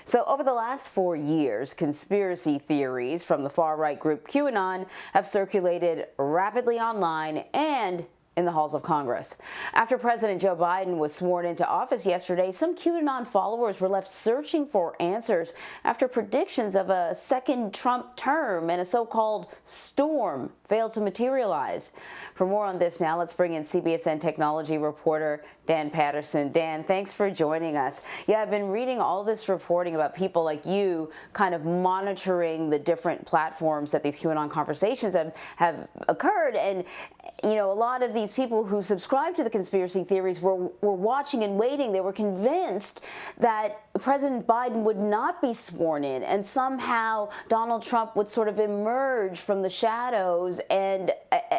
So over the last 4 years, conspiracy theories from the far-right group QAnon have circulated rapidly online and in the halls of Congress. After President Joe Biden was sworn into office yesterday, some QAnon followers were left searching for answers after predictions of a second Trump term and a so-called storm failed to materialize. For more on this now, let's bring in CBSN technology reporter Dan Patterson. Dan, thanks for joining us. Yeah, I've been reading all this reporting about people like you kind of monitoring the different platforms that these QAnon conversations have occurred. And, you know, a lot of these people who subscribe to the conspiracy theories were watching and waiting. They were convinced that President Biden would not be sworn in, and somehow Donald Trump would sort of emerge from the shadows and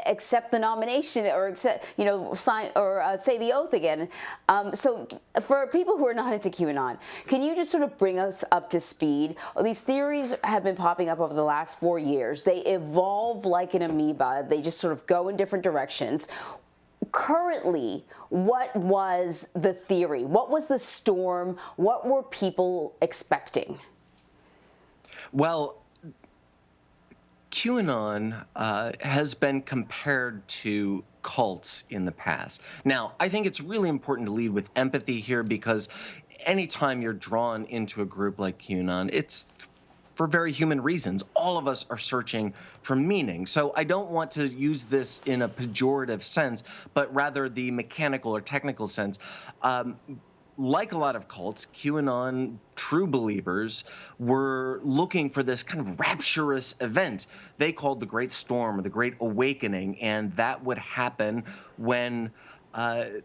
accept the nomination, or accept, you know, sign or say the oath again. So for people who are not into QAnon, can you just sort of bring us up to speed? These theories have been popping up over the last 4 years. They evolve like an amoeba. They just sort of go in different directions. Currently, what was the theory? What was the storm? What were people expecting? Well, QAnon has been compared to cults in the past. Now, I think it's really important to lead with empathy here, because anytime you're drawn into a group like QAnon, it's for very human reasons. All of us are searching for meaning. So I don't want to use this in a pejorative sense, but rather the mechanical or technical sense. Like a lot of cults, QAnon true believers were looking for this kind of rapturous event they called the Great Storm or the Great Awakening, and that would happen when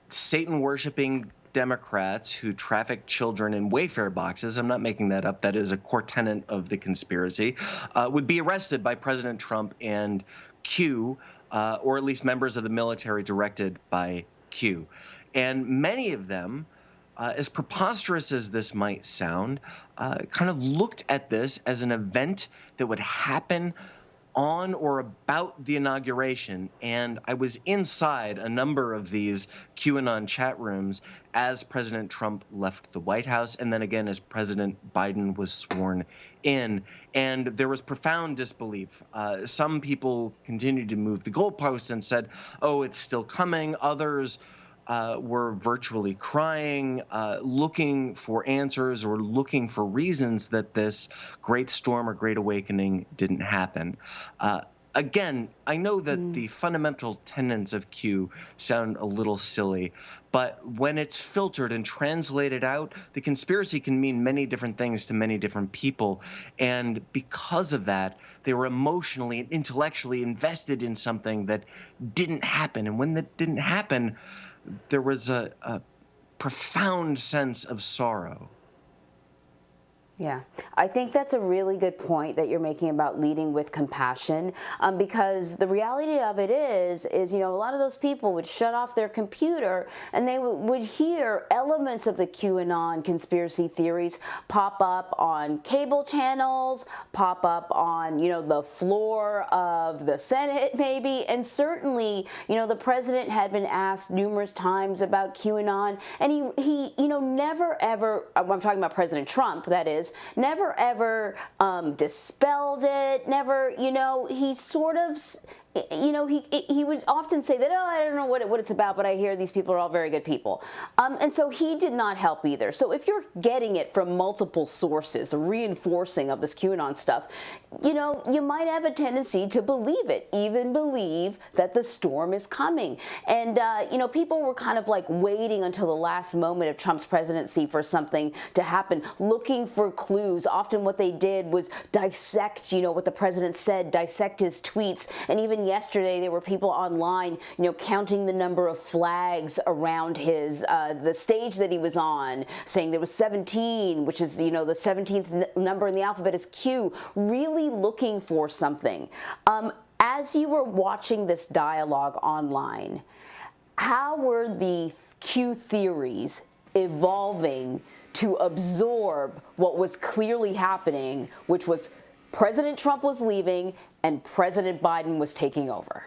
Satan-worshiping Democrats who traffic children in Wayfair boxes — I'm not making that up, that is a core tenet of the conspiracy — would be arrested by President Trump and Q, or at least members of the military directed by Q. And many of them, as preposterous as this might sound, kind of looked at this as an event that would happen on or about the inauguration. And I was inside a number of these QAnon chat rooms as President Trump left the White House, and then again as President Biden was sworn in. And there was profound disbelief. Some people continued to move the goalposts and said, oh, it's still coming. Others were virtually crying, looking for answers or looking for reasons that this great storm or great awakening didn't happen. Again, I know that the fundamental tenets of Q sound a little silly, but when it's filtered and translated out, the conspiracy can mean many different things to many different people. And because of that, they were emotionally and intellectually invested in something that didn't happen. And when that didn't happen, there was a profound sense of sorrow. Yeah, I think that's a really good point that you're making about leading with compassion, because the reality of it is, you know, a lot of those people would shut off their computer and they would hear elements of the QAnon conspiracy theories pop up on cable channels, pop up on, you know, the floor of the Senate maybe, and certainly, you know, the president had been asked numerous times about QAnon, and he you know, never ever, I'm talking about President Trump, that is, never ever dispelled it, never, you know, he sort of, you know, he would often say that, oh, I don't know what it's about, but I hear these people are all very good people. And so he did not help either. So if you're getting it from multiple sources, the reinforcing of this QAnon stuff, you know, you might have a tendency to believe it, even believe that the storm is coming. And, you know, people were kind of like waiting until the last moment of Trump's presidency for something to happen, looking for clues. Often what they did was dissect, you know, what the president said, dissect his tweets. And even yesterday, there were people online, you know, counting the number of flags around his, the stage that he was on, saying there was 17, which is, you know, the 17th number in the alphabet is Q, really looking for something. As you were watching this dialogue online, how were the Q theories evolving to absorb what was clearly happening, which was President Trump was leaving and President Biden was taking over?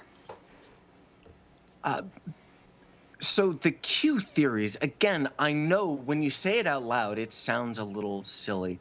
So the Q theories, again, I know when you say it out loud, it sounds a little silly,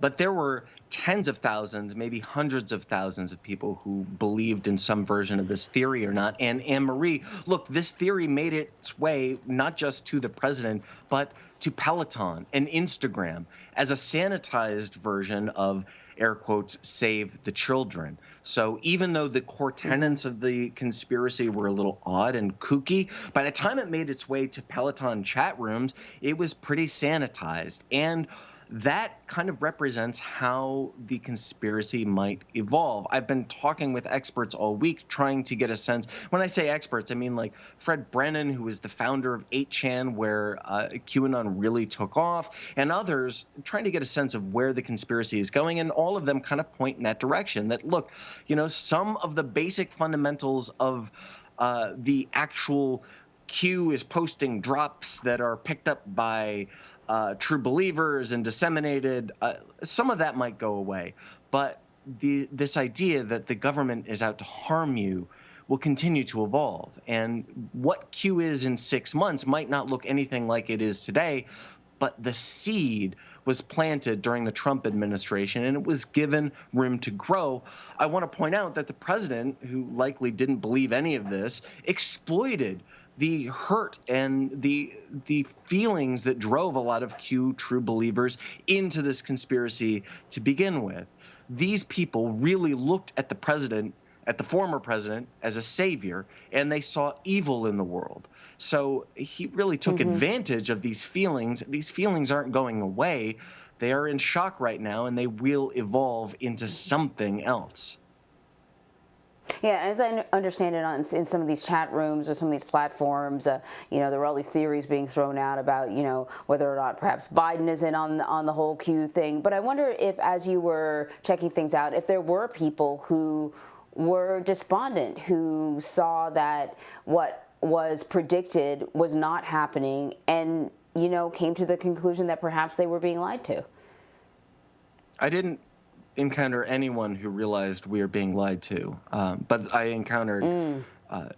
but there were tens of thousands, maybe hundreds of thousands of people who believed in some version of this theory or not. And Anne Marie, look, this theory made its way not just to the president, but to Peloton and Instagram as a sanitized version of air quotes, save the children. So even though the core Hmm. tenets of the conspiracy were a little odd and kooky, by the time it made its way to Peloton chat rooms, it was pretty sanitized. And that kind of represents how the conspiracy might evolve. I've been talking with experts all week trying to get a sense. When I say experts, I mean like Fred Brennan, who is the founder of 8chan, where QAnon really took off, and others trying to get a sense of where the conspiracy is going. And all of them kind of point in that direction that, look, some of the basic fundamentals of the actual Q is posting drops that are picked up by true believers and disseminated. Some of that might go away, but this idea that the government is out to harm you will continue to evolve. And what Q is in 6 months might not look anything like it is today, but the seed was planted during the Trump administration and it was given room to grow. I want to point out that the president, who likely didn't believe any of this, exploited the hurt and the feelings that drove a lot of Q true believers into this conspiracy to begin with. These people really looked at the president, at the former president, as a savior, and they saw evil in the world. So he really took Hmm. advantage of these feelings. These feelings aren't going away. They are in shock right now, and they will evolve into something else. Yeah, as I understand it, in some of these chat rooms or some of these platforms, there were all these theories being thrown out about, whether or not perhaps Biden is in on the whole Q thing. But I wonder if, as you were checking things out, if there were people who were despondent, who saw that what was predicted was not happening, and came to the conclusion that perhaps they were being lied to. I didn't encounter anyone who realized we are being lied to, but I encountered uh,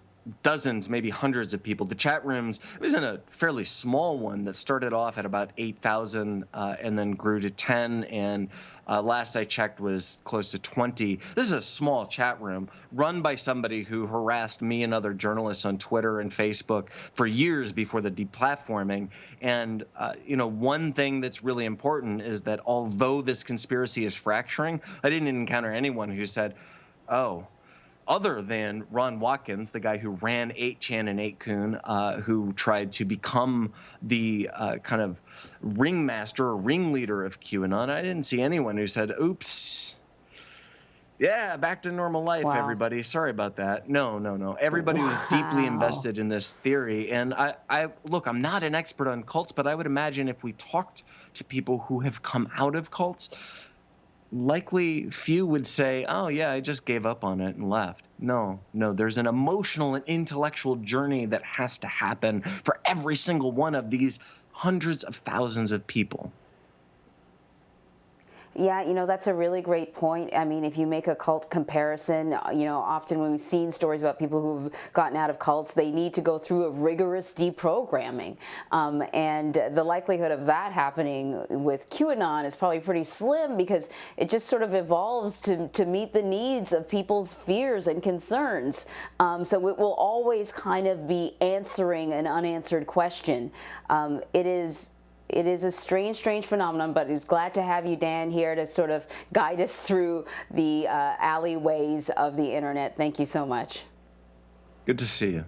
dozens, maybe hundreds of people. The chat rooms, it was in a fairly small one that started off at about 8,000 and then grew to 10. And last I checked was close to 20. This is a small chat room run by somebody who harassed me and other journalists on Twitter and Facebook for years before the deplatforming. And, one thing that's really important is that although this conspiracy is fracturing, I didn't encounter anyone who said, oh, other than Ron Watkins, the guy who ran 8chan and 8kun, who tried to become the kind of ringmaster or ringleader of QAnon, I didn't see anyone who said, oops, yeah, back to normal life, Wow. everybody. Sorry about that. No, no, no. Everybody was deeply Wow. invested in this theory. And I look, I'm not an expert on cults, but I would imagine if we talked to people who have come out of cults, likely few would say, oh, yeah, I just gave up on it and left. No, no, there's an emotional and intellectual journey that has to happen for every single one of these hundreds of thousands of people. Yeah, that's a really great point. I mean, if you make a cult comparison, often when we've seen stories about people who've gotten out of cults, they need to go through a rigorous deprogramming. And the likelihood of that happening with QAnon is probably pretty slim because it just sort of evolves to meet the needs of people's fears and concerns. So it will always kind of be answering an unanswered question. It is a strange phenomenon, but it's glad to have you, Dan, here to sort of guide us through the alleyways of the internet. Thank you so much. Good to see you.